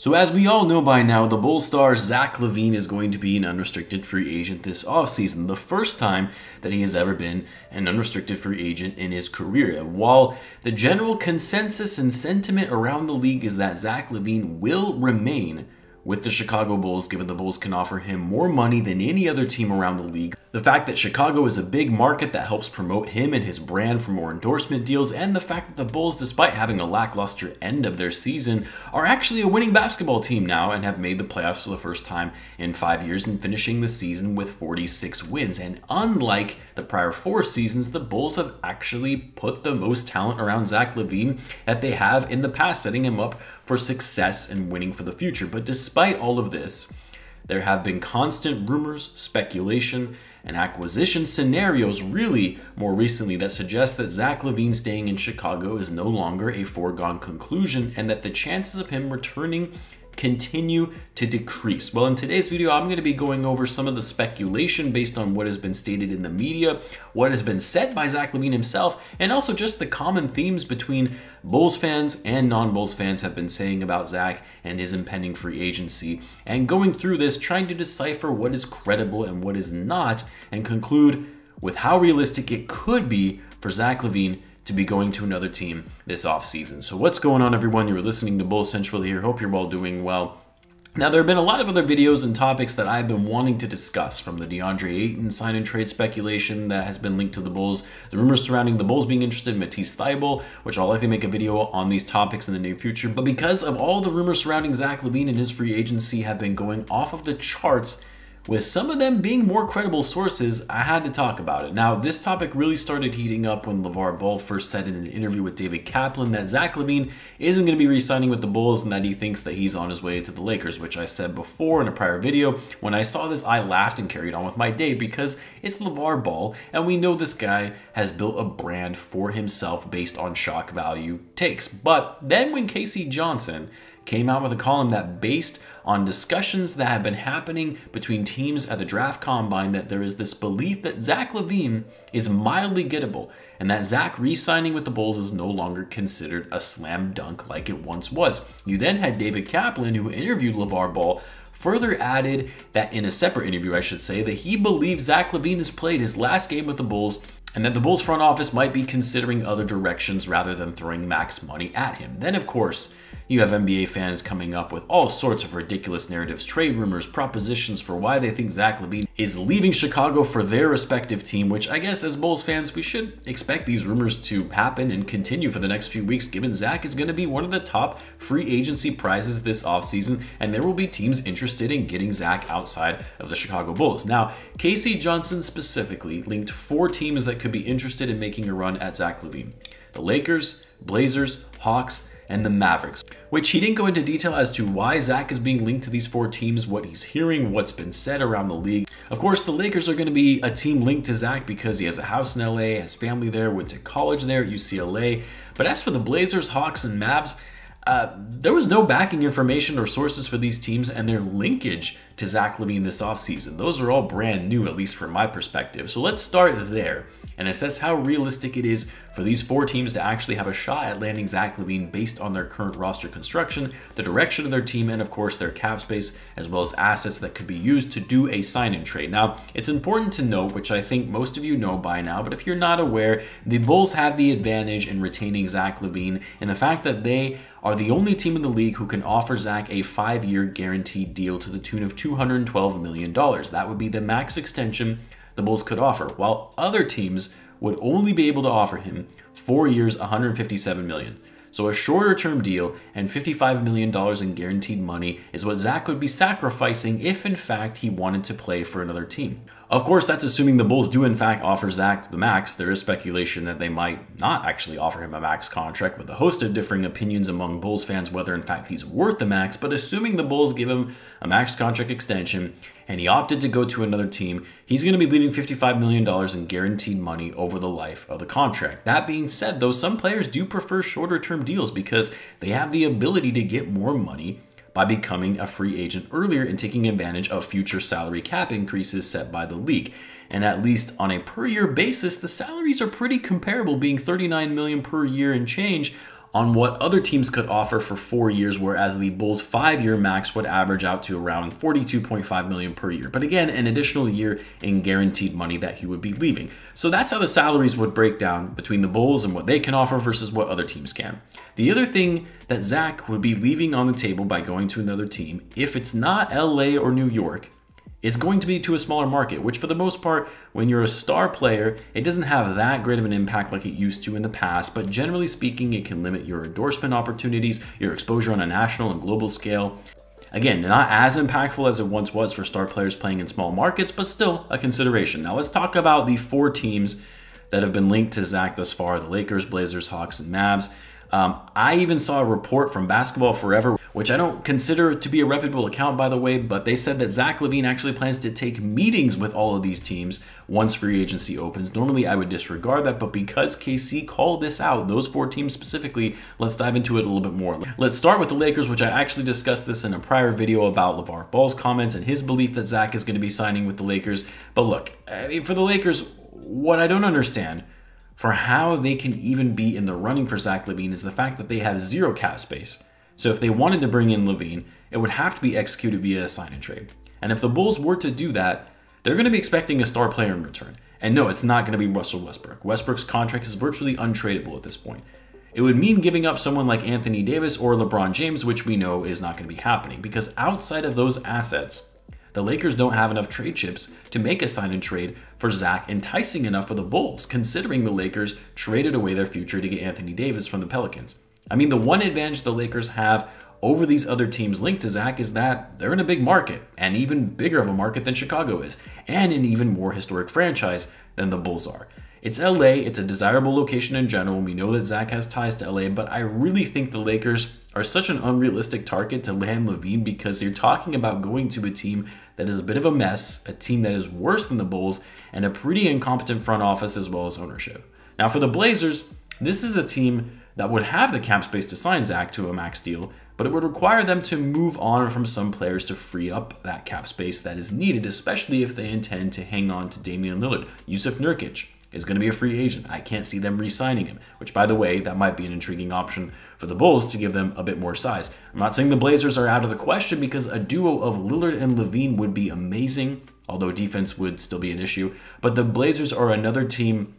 So as we all know by now, the Bulls star Zach Lavine is going to be an unrestricted free agent this offseason, the first time that he has ever been an unrestricted free agent in his career. And while the general consensus and sentiment around the league is that Zach Lavine will remain with the Chicago Bulls, given the Bulls can offer him more money than any other team around the league, the fact that Chicago is a big market that helps promote him and his brand for more endorsement deals, and the fact that the Bulls, despite having a lackluster end of their season, are actually a winning basketball team now and have made the playoffs for the first time in 5 years and finishing the season with 46 wins. And unlike the prior 4 seasons, the Bulls have actually put the most talent around Zach Lavine that they have in the past, setting him up for success and winning for the future. But despite all of this, there have been constant rumors, speculation, and acquisition scenarios really more recently that suggest that Zach Lavine staying in Chicago is no longer a foregone conclusion and that the chances of him returning continue to decrease. Well, in today's video, I'm going to be going over some of the speculation based on what has been stated in the media, what has been said by Zach Lavine himself, and also just the common themes between Bulls fans and non-Bulls fans have been saying about Zach and his impending free agency, and going through this, trying to decipher what is credible and what is not, and conclude with how realistic it could be for Zach Lavine to be going to another team this offseason. So what's going on, everyone? You're listening to Bulls Central here. Hope you're all doing well. Now, there have been a lot of other videos and topics that I've been wanting to discuss, from the DeAndre Ayton sign and trade speculation that has been linked to the Bulls, the rumors surrounding the Bulls being interested in Matisse Thybulle, which I'll likely make a video on these topics in the near future. But because of all the rumors surrounding Zach Lavine and his free agency have been going off of the charts, with some of them being more credible sources, I had to talk about it. Now, this topic really started heating up when LeVar Ball first said in an interview with David Kaplan that Zach Lavine isn't going to be re-signing with the Bulls and that he thinks that he's on his way to the Lakers, which I said before in a prior video. When I saw this, I laughed and carried on with my day because it's LeVar Ball, and we know this guy has built a brand for himself based on shock value takes. But then when Casey Johnson came out with a column that, based on discussions that have been happening between teams at the draft combine, that there is this belief that Zach Lavine is mildly gettable and that Zach re-signing with the Bulls is no longer considered a slam dunk like it once was. You then had David Kaplan, who interviewed LeVar Ball, further added that, in a separate interview I should say, that he believes Zach Lavine has played his last game with the Bulls and that the Bulls front office might be considering other directions rather than throwing max money at him. Then, of course, you have NBA fans coming up with all sorts of ridiculous narratives, trade rumors, propositions for why they think Zach Lavine is leaving Chicago for their respective team, which I guess as Bulls fans, we should expect these rumors to happen and continue for the next few weeks, given Zach is going to be one of the top free agency prizes this offseason, and there will be teams interested in getting Zach outside of the Chicago Bulls. Now, Casey Johnson specifically linked 4 teams that could be interested in making a run at Zach Lavine: the Lakers, Blazers, Hawks, and the Mavericks, which he didn't go into detail as to why Zach is being linked to these 4 teams, what he's hearing, what's been said around the league. Of course, the Lakers are going to be a team linked to Zach because he has a house in LA, has family there, went to college there at UCLA. But as for the Blazers, Hawks, and Mavs, there was no backing information or sources for these teams and their linkage to Zach Lavine this offseason. Those are all brand new, at least from my perspective. So let's start there and assess how realistic it is for these 4 teams to actually have a shot at landing Zach Lavine based on their current roster construction, the direction of their team, and of course their cap space, as well as assets that could be used to do a sign-and trade. Now, it's important to note, which I think most of you know by now, but if you're not aware, the Bulls have the advantage in retaining Zach Lavine in the fact that they are the only team in the league who can offer Zach a 5-year guaranteed deal to the tune of $212 million. That would be the max extension the Bulls could offer, while other teams would only be able to offer him 4 years, $157 million. So a shorter term deal and $55 million in guaranteed money is what Zach would be sacrificing if in fact he wanted to play for another team. Of course, that's assuming the Bulls do in fact offer Zach the max. There is speculation that they might not actually offer him a max contract, with a host of differing opinions among Bulls fans whether in fact he's worth the max. But assuming the Bulls give him a max contract extension and he opted to go to another team, he's going to be leaving $55 million in guaranteed money over the life of the contract. That being said, though, some players do prefer shorter term deals because they have the ability to get more money by becoming a free agent earlier and taking advantage of future salary cap increases set by the league. And at least on a per year basis, the salaries are pretty comparable, being $39 million per year and change on what other teams could offer for 4 years, whereas the Bulls' 5-year max would average out to around $42.5 million per year. But again, an additional year in guaranteed money that he would be leaving. So that's how the salaries would break down between the Bulls and what they can offer versus what other teams can. The other thing that Zach would be leaving on the table by going to another team, if it's not LA or New York, it's going to be to a smaller market, which for the most part, when you're a star player, it doesn't have that great of an impact like it used to in the past, but generally speaking, it can limit your endorsement opportunities, your exposure on a national and global scale. Again, not as impactful as it once was for star players playing in small markets, but still a consideration. Now let's talk about the 4 teams that have been linked to Zach thus far: the Lakers, Blazers, Hawks, and Mavs. I even saw a report from Basketball Forever, which I don't consider to be a reputable account, by the way, but they said that Zach Lavine actually plans to take meetings with all of these teams once free agency opens. Normally, I would disregard that, but because KC called this out, those 4 teams specifically, let's dive into it a little bit more. Let's start with the Lakers, which I actually discussed this in a prior video about LeVar Ball's comments and his belief that Zach is going to be signing with the Lakers. But look, I mean, for the Lakers, what I don't understand for how they can even be in the running for Zach Lavine is the fact that they have 0 cap space. So if they wanted to bring in Lavine, it would have to be executed via a sign and trade. And if the Bulls were to do that, they're going to be expecting a star player in return. And no, it's not going to be Russell Westbrook. Westbrook's contract is virtually untradeable at this point. It would mean giving up someone like Anthony Davis or LeBron James, which we know is not going to be happening, because outside of those assets, the Lakers don't have enough trade chips to make a sign and trade for Zach enticing enough for the Bulls, considering the Lakers traded away their future to get Anthony Davis from the Pelicans. I mean, the one advantage the Lakers have over these other teams linked to Zach is that they're in a big market, and even bigger of a market than Chicago is, and an even more historic franchise than the Bulls are. It's LA, it's a desirable location in general. We know that Zach has ties to LA, but I really think the Lakers are such an unrealistic target to land Lavine, because you're talking about going to a team that is a bit of a mess, a team that is worse than the Bulls, and a pretty incompetent front office as well as ownership. Now for the Blazers, this is a team that would have the cap space to sign Zach to a max deal, but it would require them to move on from some players to free up that cap space that is needed, especially if they intend to hang on to Damian Lillard. Jusuf Nurkic is going to be a free agent. I can't see them re-signing him, which, by the way, that might be an intriguing option for the Bulls to give them a bit more size. I'm not saying the Blazers are out of the question, because a duo of Lillard and Lavine would be amazing, although defense would still be an issue. But the Blazers are another team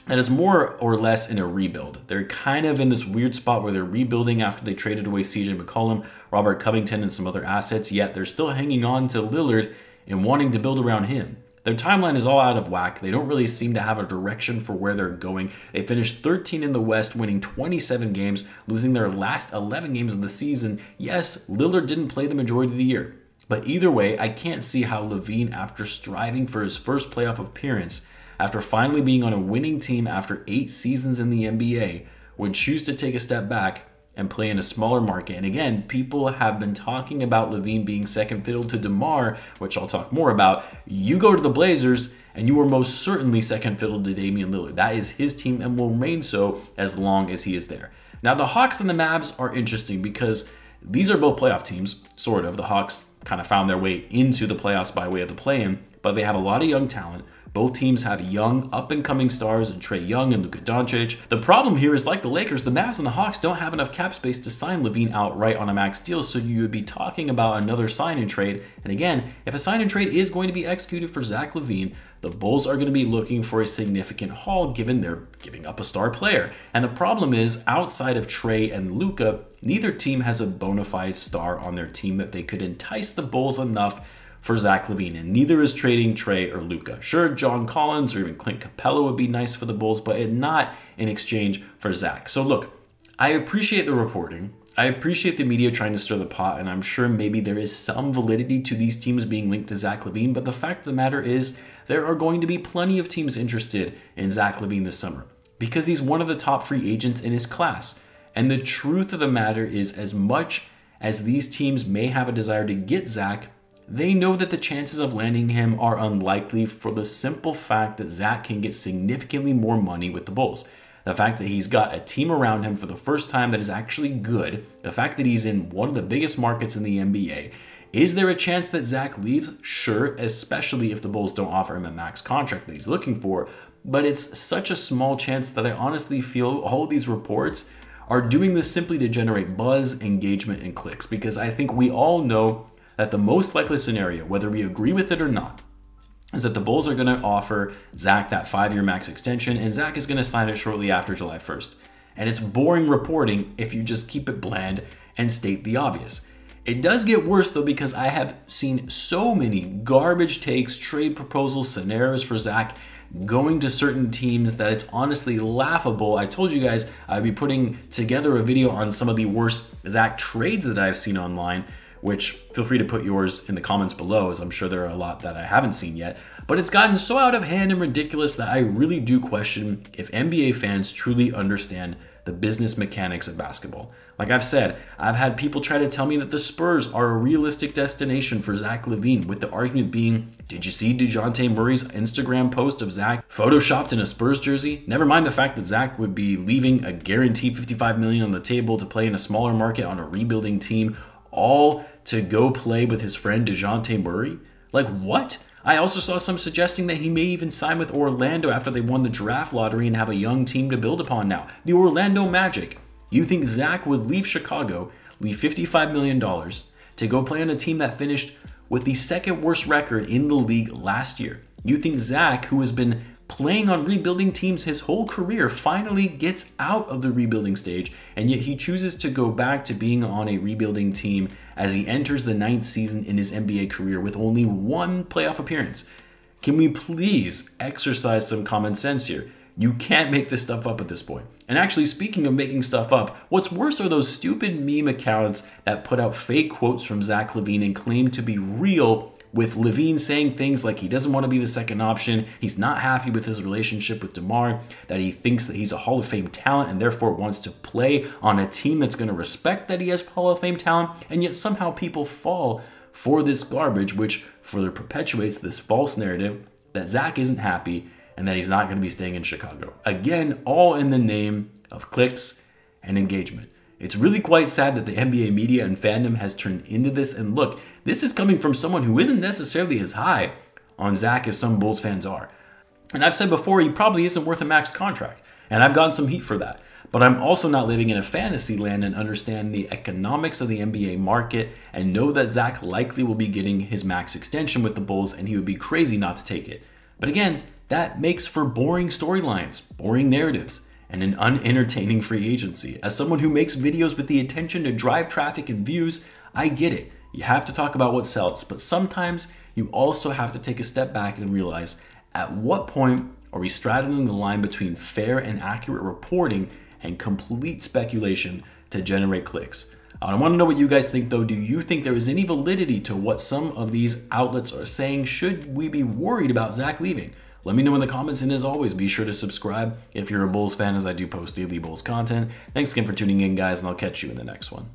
that is more or less in a rebuild. They're kind of in this weird spot where they're rebuilding after they traded away CJ McCollum, Robert Covington, and some other assets, yet they're still hanging on to Lillard and wanting to build around him. Their timeline is all out of whack. They don't really seem to have a direction for where they're going. They finished 13 in the West, winning 27 games, losing their last 11 games of the season. Yes, Lillard didn't play the majority of the year, but either way, I can't see how Lavine, after striving for his first playoff appearance, after finally being on a winning team after 8 seasons in the NBA, would choose to take a step back and play in a smaller market. And again, people have been talking about Lavine being second fiddle to DeMar, which I'll talk more about. You go to the Blazers, and you are most certainly second fiddle to Damian Lillard. That is his team and will remain so as long as he is there. Now, the Hawks and the Mavs are interesting because these are both playoff teams, sort of. The Hawks kind of found their way into the playoffs by way of the play-in, but they have a lot of young talent. Both teams have young, up-and-coming stars in Trae Young and Luka Doncic. The problem here is, like the Lakers, the Mavs and the Hawks don't have enough cap space to sign Lavine outright on a max deal, so you would be talking about another sign-and-trade. And again, if a sign-and-trade is going to be executed for Zach Lavine, the Bulls are going to be looking for a significant haul, given they're giving up a star player. And the problem is, outside of Trae and Luka, neither team has a bona fide star on their team that they could entice the Bulls enough for Zach Lavine, and neither is trading Trae or Luka. Sure, John Collins or even Clint Capella would be nice for the Bulls, but not in exchange for Zach. So look, I appreciate the reporting. I appreciate the media trying to stir the pot, and I'm sure maybe there is some validity to these teams being linked to Zach Lavine, but the fact of the matter is there are going to be plenty of teams interested in Zach Lavine this summer because he's one of the top free agents in his class. And the truth of the matter is, as much as these teams may have a desire to get Zach, they know that the chances of landing him are unlikely for the simple fact that Zach can get significantly more money with the Bulls. The fact that he's got a team around him for the first time that is actually good, the fact that he's in one of the biggest markets in the NBA. Is there a chance that Zach leaves? Sure, especially if the Bulls don't offer him a max contract that he's looking for, but it's such a small chance that I honestly feel all these reports are doing this simply to generate buzz, engagement, and clicks, because I think we all know that the most likely scenario, whether we agree with it or not, is that the Bulls are going to offer Zach that 5-year max extension, and Zach is going to sign it shortly after July 1st. And it's boring reporting if you just keep it bland and state the obvious. It does get worse though, because I have seen so many garbage takes, trade proposals, scenarios for Zach going to certain teams that it's honestly laughable. I told you guys I'd be putting together a video on some of the worst Zach trades that I've seen online, which feel free to put yours in the comments below, as I'm sure there are a lot that I haven't seen yet. But it's gotten so out of hand and ridiculous that I really do question if NBA fans truly understand the business mechanics of basketball. Like I've said, I've had people try to tell me that the Spurs are a realistic destination for Zach Lavine, with the argument being, did you see DeJounte Murray's Instagram post of Zach photoshopped in a Spurs jersey? Never mind the fact that Zach would be leaving a guaranteed $55 million on the table to play in a smaller market on a rebuilding team, all to go play with his friend DeJounte Murray? Like, what? I also saw some suggesting that he may even sign with Orlando after they won the draft lottery and have a young team to build upon now. The Orlando Magic. You think Zach would leave Chicago, leave $55 million to go play on a team that finished with the second worst record in the league last year? You think Zach, who has been playing on rebuilding teams his whole career, finally gets out of the rebuilding stage, and yet he chooses to go back to being on a rebuilding team as he enters the 9th season in his NBA career with only one playoff appearance? Can we please exercise some common sense here? You can't make this stuff up at this point. And actually, speaking of making stuff up, what's worse are those stupid meme accounts that put out fake quotes from Zach Lavine and claim to be real, with Lavine saying things like he doesn't want to be the second option, he's not happy with his relationship with DeMar, that he thinks that he's a Hall of Fame talent and therefore wants to play on a team that's going to respect that he has Hall of Fame talent, and yet somehow people fall for this garbage, which further perpetuates this false narrative that Zach isn't happy and that he's not going to be staying in Chicago. Again, all in the name of clicks and engagement. It's really quite sad that the NBA media and fandom has turned into this, and look, this is coming from someone who isn't necessarily as high on Zach as some Bulls fans are. And I've said before, he probably isn't worth a max contract, and I've gotten some heat for that. But I'm also not living in a fantasy land and understand the economics of the NBA market and know that Zach likely will be getting his max extension with the Bulls, and he would be crazy not to take it. But again, that makes for boring storylines, boring narratives, and an unentertaining free agency. As someone who makes videos with the intention to drive traffic and views, I get it. You have to talk about what sells, but sometimes you also have to take a step back and realize, at what point are we straddling the line between fair and accurate reporting and complete speculation to generate clicks? I want to know what you guys think though. Do you think there is any validity to what some of these outlets are saying? Should we be worried about Zach leaving? Let me know in the comments, and as always, be sure to subscribe if you're a Bulls fan, as I do post daily Bulls content. Thanks again for tuning in, guys, and I'll catch you in the next one.